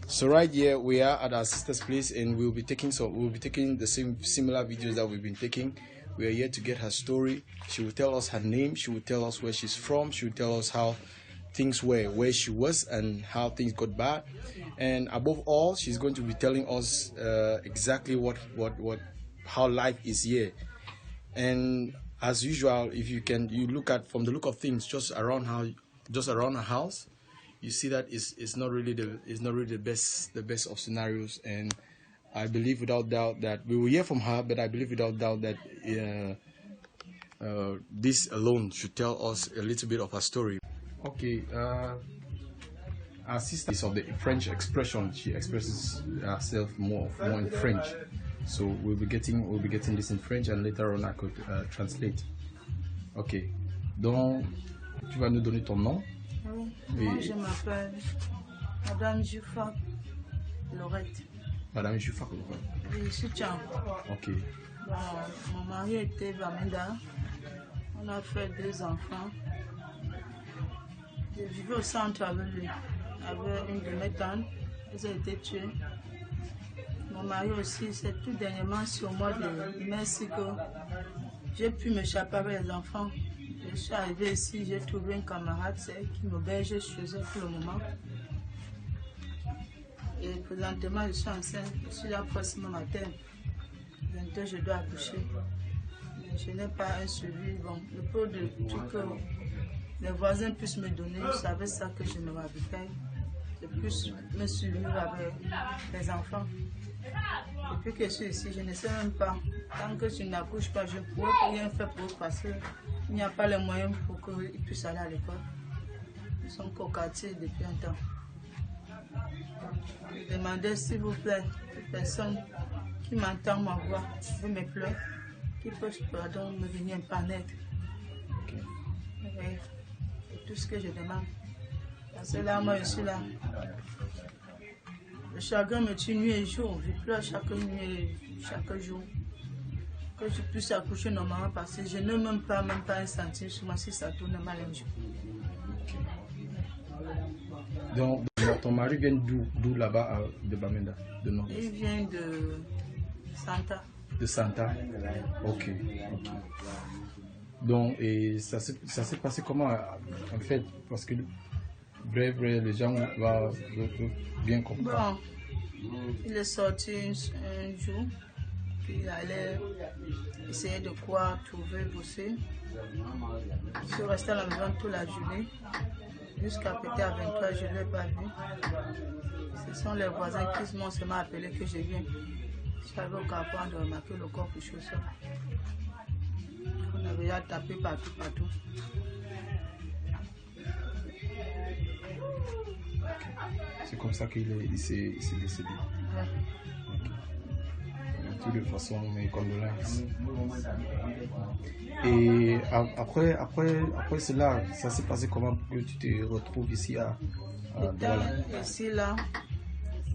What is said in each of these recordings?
So right here we are at our sister's place, and we'll be taking the similar videos that we've been taking. We are here to get her story. She will tell us her name, she will tell us where she's from, she will tell us how things were, where she was, and how things got bad. And above all, she's going to be telling us exactly how life is here. And as usual, if you look at from the look of things just around her house, you see that it's not really the best of scenarios. And I believe without doubt that we will hear from her, but I believe without doubt that this alone should tell us a little bit of her story. Okay, our sister is of the French expression. She expresses herself more in French. So we'll be getting this in French, and later on I could translate. Ok. Donc, tu vas nous donner ton nom. Oui. Moi, je m'appelle Madame Jufak Lorette. Madame Jufak Lorette. Oui, je suis Tchang. Ok. Bon, mon mari était Bamenda. On a fait 2 enfants. Je vivais au centre avec lui, avec une de mes tantes. Elles ont été tuées. Mon mari aussi, c'est tout dernièrement sur le mois de mars que j'ai pu m'échapper avec les enfants. Je suis arrivée ici, j'ai trouvé un camarade qui m'héberge chez eux pour le moment. Et présentement, je suis enceinte. Je suis là prochainement matin. Bientôt, je dois accoucher. Mais je n'ai pas un suivi. Bon, le peu de trucs que les voisins puissent me donner, je savais ça que je me m'habitais. Je puisse me suivre avec les enfants. Depuis que je suis ici, je ne sais même pas. Tant que tu n'accouches pas, je ne pourrais rien faire pour eux parce qu'il n'y a pas les moyens pour qu'ils puissent aller à l'école. Ils sont qu'au quartier depuis un temps. Je demandais s'il vous plaît, toute personne qui m'entend ma voix, veut me pleurer, qui peut pardon, me venir un pan aide. C'est tout ce que je demande. Parce que là, moi, je suis là. Le chagrin me tue nuit et jour. Je pleure chaque nuit, chaque jour. Que je puisse accoucher normalement parce que je n'ai même pas un centime sur moi si ça tourne mal un jour. Donc, ton mari vient d'où là-bas, de Bamenda, de Nord? Il vient de Santa. De Santa? Ok. Donc, et ça s'est passé comment en fait? Parce que vrai, les gens vont bien comprendre. Bon, il est sorti un jour, puis il allait essayer de quoi trouver, bosser. Je suis resté à la maison toute la journée, jusqu'à peut-être à 23, je ne l'ai pas vu. Ce sont les voisins qui m'ont seulement appelé que je viens. Je suis arrivé au carrefour de remarquer le corps pour chaussures. On avait déjà tapé partout. C'est comme ça qu'il s'est décédé. Ouais. Okay. De toute façon, mes condoléances. Et après cela, ça s'est passé comment pour que tu te retrouves ici à Douala? Ici, là,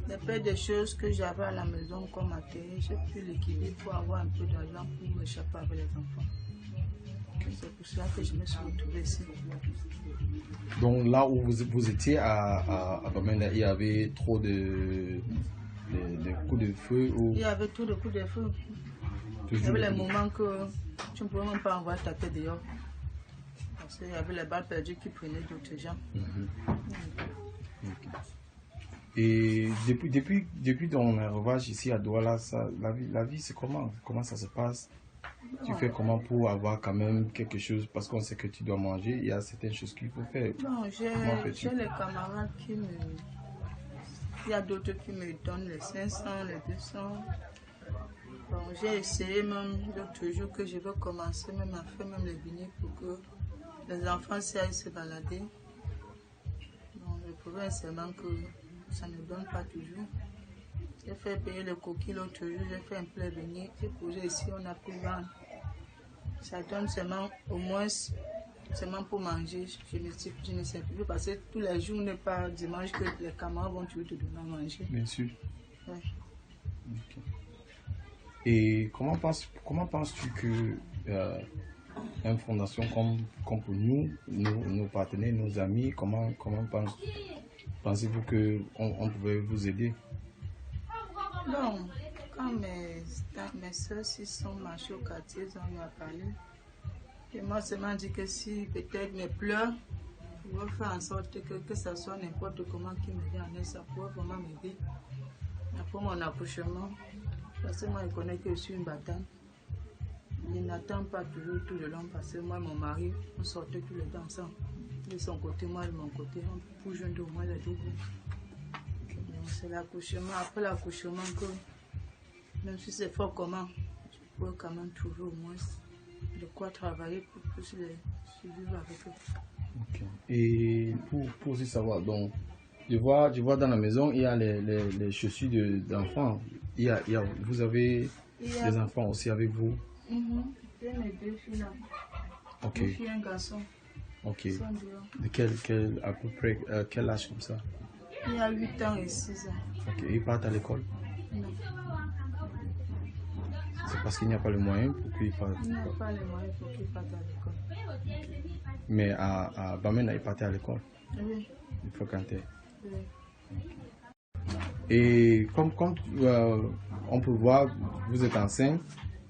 il y a des choses que j'avais à la maison comme matériel. J'ai pu l'équilibrer pour avoir un peu d'argent pour m'échapper avec les enfants. Okay. C'est pour cela que je me suis retrouvée ici. Donc là où vous étiez à Bamenda, il y avait trop de coups de feu ou... Il y avait trop de coups de feu. Il y avait les moments que tu ne pouvais même pas envoyer ta tête dehors. Parce qu'il y avait les balles perdues qui prenaient d'autres gens. Okay. Et depuis ton arrivage ici à Douala, la vie c'est comment ça se passe? Tu fais comment pour avoir quand même quelque chose, parce qu'on sait que tu dois manger, il y a certaines choses qu'il faut faire. Non, j'ai les camarades qui me... Il y a d'autres qui me donnent les 500, les 200. Bon, j'ai essayé même l'autre jour que je veux commencer même à faire même les vignes pour que les enfants aillent se balader. Bon, le problème c'est seulement que ça ne donne pas toujours. J'ai fait payer le coquille l'autre jour, j'ai fait un plat beignet, j'ai posé ici, on a pu vendre. Ça donne seulement, au moins, seulement pour manger. Je ne sais plus, parce que tous les jours n'est pas dimanche que les camarades vont toujours te donner à manger. Bien sûr. Ouais. Okay. Et comment penses-tu que une fondation comme pour nous, nos partenaires, nos amis, comment pensez-vous qu'on pouvait vous aider? Bon, quand mes soeurs sont marchées au quartier, ils ont eu à parler. Et moi, seulement dit que si peut-être mes pleurs, je vais faire en sorte que ça soit n'importe comment qui me vient en aide, ça pourrait vraiment m'aider. Après mon accouchement, parce que moi, je connais que je suis une battante. Je n'attends pas toujours tout le long parce que moi et mon mari, on sortait tous les deux ensemble. De son côté, moi de mon côté, on bouge un peu au moins les deux bouts. C'est l'accouchement, après l'accouchement que, même si c'est fort comment, je peux quand même trouver au moins de quoi travailler pour plus les vivre avec eux. Okay. Et pour aussi savoir, donc, je vois dans la maison, il y a les chaussures d'enfants. Vous avez des enfants aussi avec vous? J'ai mes deux filles là. Ok. Une fille et un garçon. Ok. De quel à peu près, quel âge comme ça? Il y a 8 ans et 6 ans. Ok. Ils partent à l'école? Non. C'est parce qu'il n'y a pas le moyen pour qu'ils partent? Il n'y a pas les moyens pour qu'ils partent à l'école. Okay. Mais à Bamenda, ils partaient à l'école? Oui. Il faut canter. Oui. Okay. Et comme on peut voir, vous êtes enceinte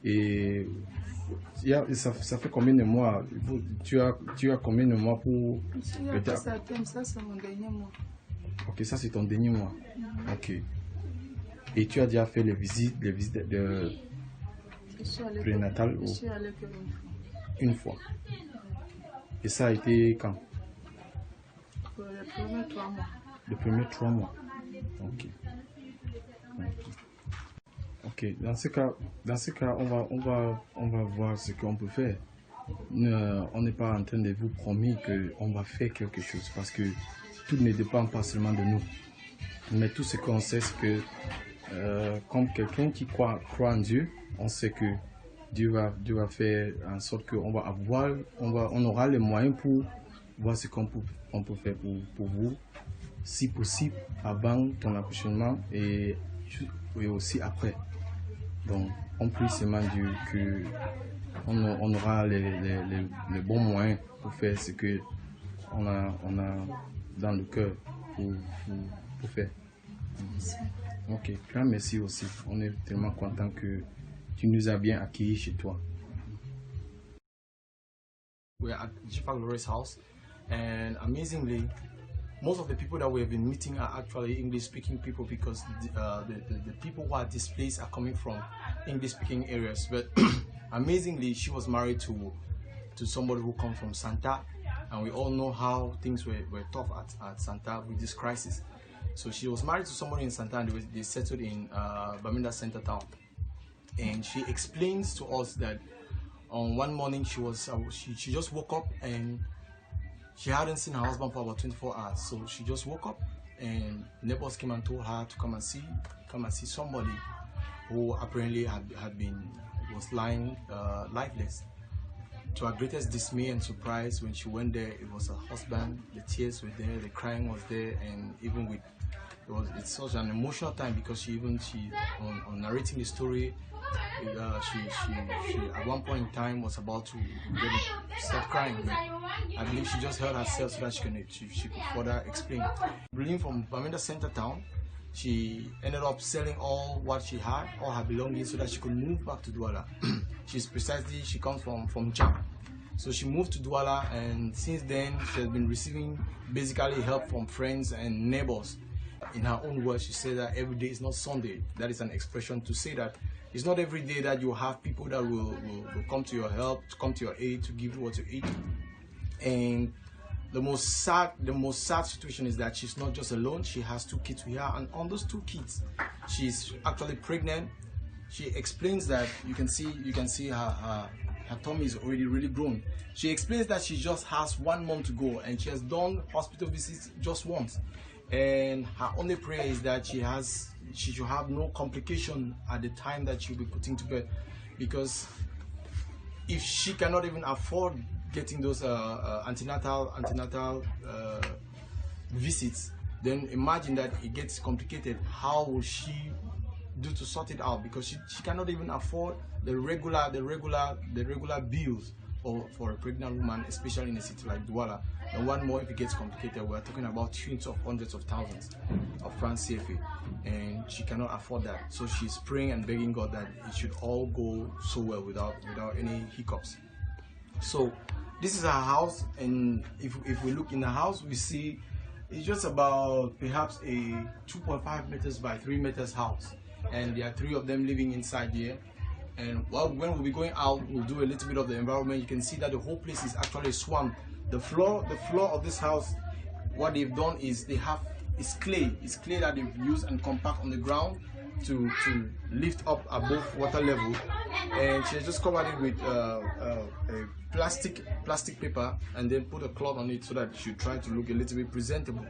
et ça fait combien de mois? Tu as combien de mois pour... Ça c'est mon dernier mois. Ok, ça c'est ton dernier mois. Ok. Et tu as déjà fait les visites de prénatal? Je suis allée que une fois. Et ça a été quand? Pour les premiers 3 mois. Les premiers 3 mois. Ok. Ok. Dans ce cas, on va voir ce qu'on peut faire. On n'est pas en train de vous promettre qu'on va faire quelque chose parce que tout ne dépend pas seulement de nous. Mais tout ce qu'on sait, c'est que comme quelqu'un qui croit en Dieu, on sait que Dieu va faire en sorte qu'on va on aura les moyens pour voir ce qu'on peut faire pour vous, si possible, avant ton accouchement et aussi après. Donc, on prie seulement Dieu qu'on aura les bons moyens pour faire ce que on a dans le cœur pour faire. Ok, grand merci aussi. On est tellement content que tu nous as bien accueillis chez toi. We are at Lorette's house, and amazingly, most of the people that we have been meeting are actually English-speaking people because the people who are displaced are coming from English-speaking areas. But amazingly, she was married to somebody who comes from Santa, and we all know how things were tough at Santa with this crisis. So she was married to somebody in Santa, and they settled in Bamenda Center Town. And she explains to us that on one morning she just woke up and she hadn't seen her husband for about 24 hours. So she just woke up and neighbors came and told her to come and see somebody who apparently was lying lifeless. To her greatest dismay and surprise, when she went there, it was her husband. The tears were there, the crying was there, and even it's such an emotional time because she on narrating the story, she at one point in time was about to start crying, but I believe she just held herself so that she could further explain. Being from Bamenda Center Town, she ended up selling all what she had, all her belongings, so that she could move back to Douala. She comes from Jam. So she moved to Douala, and since then she has been receiving basically help from friends and neighbors. In her own words, she said that every day is not Sunday. That is an expression to say that it's not every day that you have people that will come to your help, to come to your aid, to give you what to eat. And the most sad situation is that she's not just alone. She has 2 kids with her, and on those 2 kids, she's actually pregnant. She explains that you can see her tummy is already really grown. She explains that she just has 1 month to go, and she has done hospital visits just once. And her only prayer is that she should have no complication at the time that she'll be putting to bed, because if she cannot even afford getting those antenatal visits, then imagine that it gets complicated. How will she do to sort it out, because she cannot even afford the regular bills for a pregnant woman, especially in a city like Douala. And one more, if it gets complicated, we're talking about tens of hundreds of thousands of francs CFA, and she cannot afford that. So she's praying and begging God that it should all go so well without any hiccups. So this is our house, and if we look in the house, we see it's just about perhaps a 2.5 meters by 3 meters house, and there are 3 of them living inside here. And when we'll be going out, we'll do a little bit of the environment. You can see that the whole place is actually a swamp. The floor of this house, what they've done is it's clay that they've used and compact on the ground to lift up above water level, and she has just covered it with a plastic paper and then put a cloth on it so that it should try to look a little bit presentable.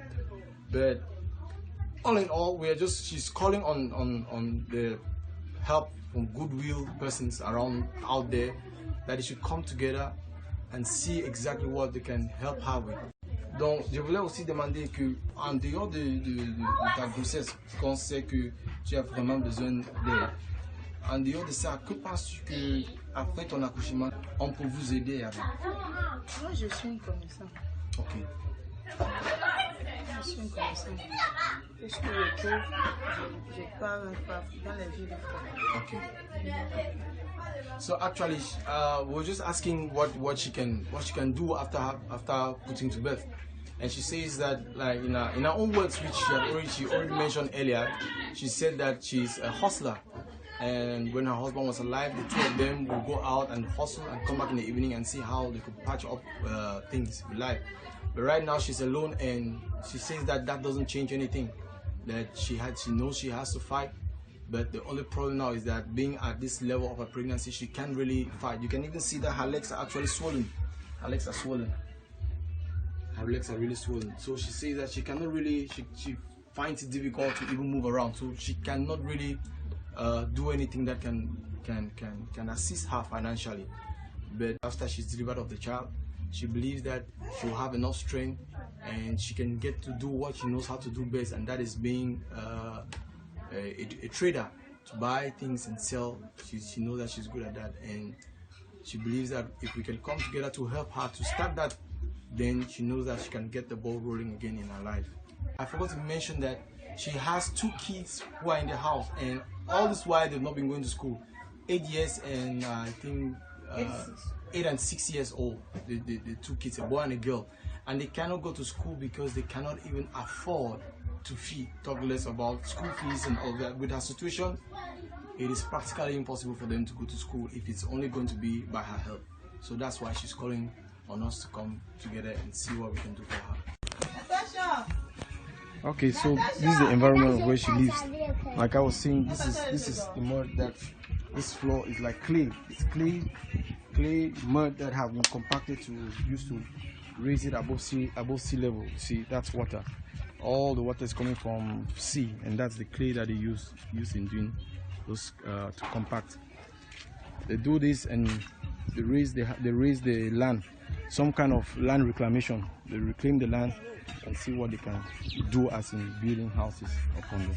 But all in all, she's calling on the help from goodwill persons out there, that they should come together and see exactly what they can help her with. Donc, je voulais aussi demander que, en dehors de ta grossesse, qu'on sait que tu as vraiment besoin d'aide, en dehors de ça, que penses-tu que après ton accouchement, on peut vous aider avec? Moi, je suis une commerçante. Ok. Je suis une commerçante. Et ce que je trouve, je pars dans les villes de France. Okay. So actually, we're just asking what she can do after putting to birth, and she says that, like in her own words, which she already mentioned earlier, she said that she's a hustler, and when her husband was alive, the 2 of them would go out and hustle and come back in the evening and see how they could patch up things with life. But right now she's alone, and she says that doesn't change anything. That she knows she has to fight. But the only problem now is that being at this level of a pregnancy, she can't really fight. You can even see that her legs are actually swollen. Her legs are swollen. Her legs are really swollen. So she says that she cannot really, she finds it difficult to even move around. So she cannot really do anything that can assist her financially. But after she's delivered of the child, she believes that she'll have enough strength and she can get to do what she knows how to do best, and that is being a trader, to buy things and sell. She knows that she's good at that, and she believes that if we can come together to help her to start that, then she knows that she can get the ball rolling again in her life. I forgot to mention that she has 2 kids who are in the house, and all this while they've not been going to school. 8 years and I think 8 and 6 years old, the 2 kids, a boy and a girl, and they cannot go to school because they cannot even afford to feed, talk less about school fees and all that. With her situation, it is practically impossible for them to go to school if it's only going to be by her help. So that's why she's calling on us to come together and see what we can do for her. Okay, so this is the environment where she lives. Like I was saying, this is the mud that this floor is like clay. It's clay mud that have been compacted to use to raise it above sea level. See, that's water. All the water is coming from sea, and that's the clay that they use in doing those to compact. They do this and they raise the land, some kind of land reclamation. They reclaim the land and see what they can do as in building houses upon them.